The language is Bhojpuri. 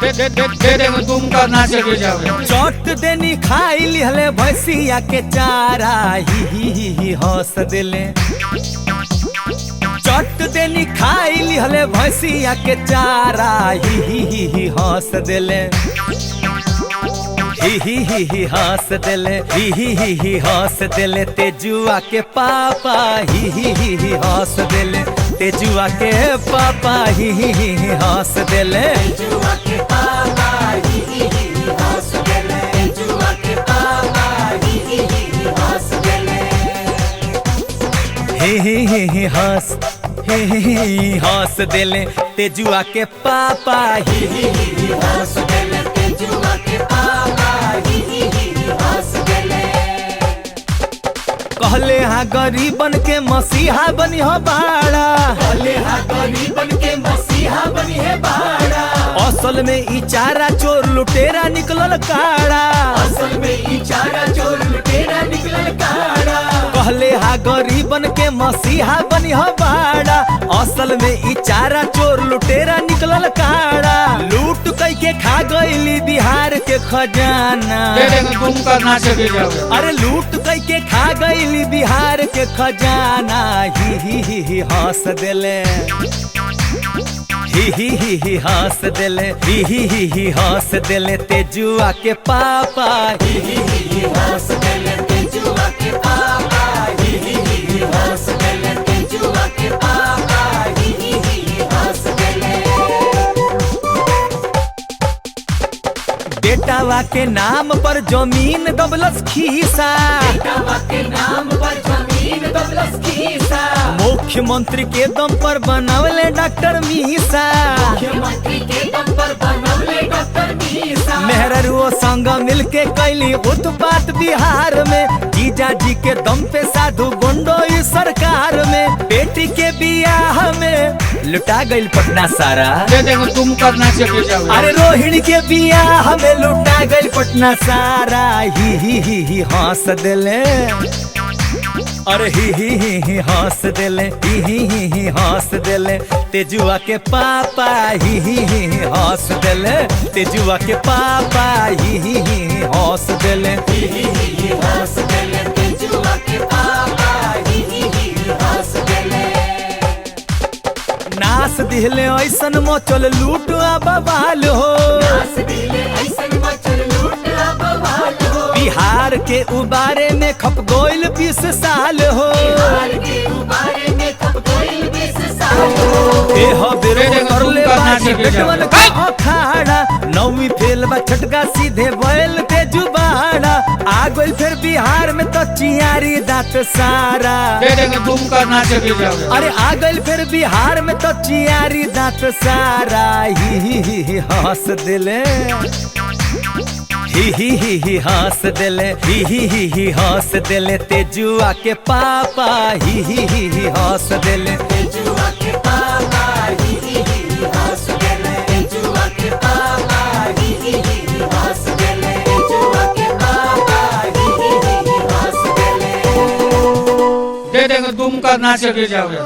दे देंगे तुम का नाच के जाओगे। चोट देनी खाई लिहले भैंसिया के चारा ही हंस दिले। चोट देनी खाई लिहले भैंसिया के चारा ही हंस दिले। ही हंस दिले ही हंस दिले। तेजुआ के पापा ही हंस दिले। तेजुआ के पापा ही हंस दिले। तेजुआ के पापा ही हंस दिले। तेजुआ के पापा ही हंस दिले। हंस दिले। तेजुआ के पापा ही हंस दिले। तेजुआ के पापा ही हंस दिले। कहले हाँ गरीबन के मसीहा बनी हो बाड़ा। कहले हाँ गरीबन के मसीहा बनी है बाड़ा। असल में ई चारा चोर लुटेरा निकलल काड़ा। असल में ई चारा चोर लुटेरा निकलल काड़ा। कहले हाँ गरीबन के मसीहा बनी हो बाड़ा। असल में ई चारा चोर लुटेरा निकलल काड़ा। लूट कई के खा गईली बिहार के खजाना। दे देंगे तुम का नाच के जाओगे। अरे लूट कई के खा गईली बिहार के खजाना ही हंस दिले। ही हंस दिले ही हंस दिले। तेजुआ के पापा ही हंस दिले। तेजुआ के पापा ही हंस दिले। तेजुआ के पापा ही हंस दिले। बेटावा के नाम पर जमीन दबलस खीसा। बेटावा के नाम पर जमीन दबलस खीसा। मुख्यमंत्री के दम पर बनवले डॉक्टर मीसा। मुख्यमंत्री के दम पर बनवले डॉक्टर मीसा। मेहररुओ संग मिलके कैली उत्पात बिहार में। जीजा जी के दम पे साधु गुंडो इस सरकार में। बेटी के बियाह में लुटा गईल पटना सारा। दे देंगे तुम का नाच के जाओगे। अरे रोहिणी के बियाह में लुटा गईल पटना सारा ही हंस दिले। अरे ही हंस दिले ही हंस दिले। तेजुआ के पापा ही हंस दिले। तेजुआ के पापा ही हंस दिले। हंस दिले। तेजुआ के पापा ही हंस दिले। नास दिले ऐसन मचल लूट बवाल हो। नास दिले ऐसन मचल लूट बवाल हो। बिहार के उबारे में खप गोइल 20 साल हो। बिहार के उबारे में खप गोइल 20 साल हो। ए हो बेरो करले बाजी बेटवन का अखाड़ा। नौवीं फेल बा छटका सीधे बैल ते जुबाड़ा। आ गइल फिर बिहार में तो चियारी दांत सारा। दे देंगे तुम का नाच के जाओगे। अरे आ गइल फिर बिहार में तो चियारी दांत सारा ही हंस दिले। ही हंस दिले ही हंस दिले। तेजुआ के पापा ही हंस दिले। तेजुआ के पापा ही हंस दिले। तेजुआ के पापा ही हंस दिले। तेजुआ के पापा ही हंस दिले। दे देंगे तुम का नाच के जाओगे।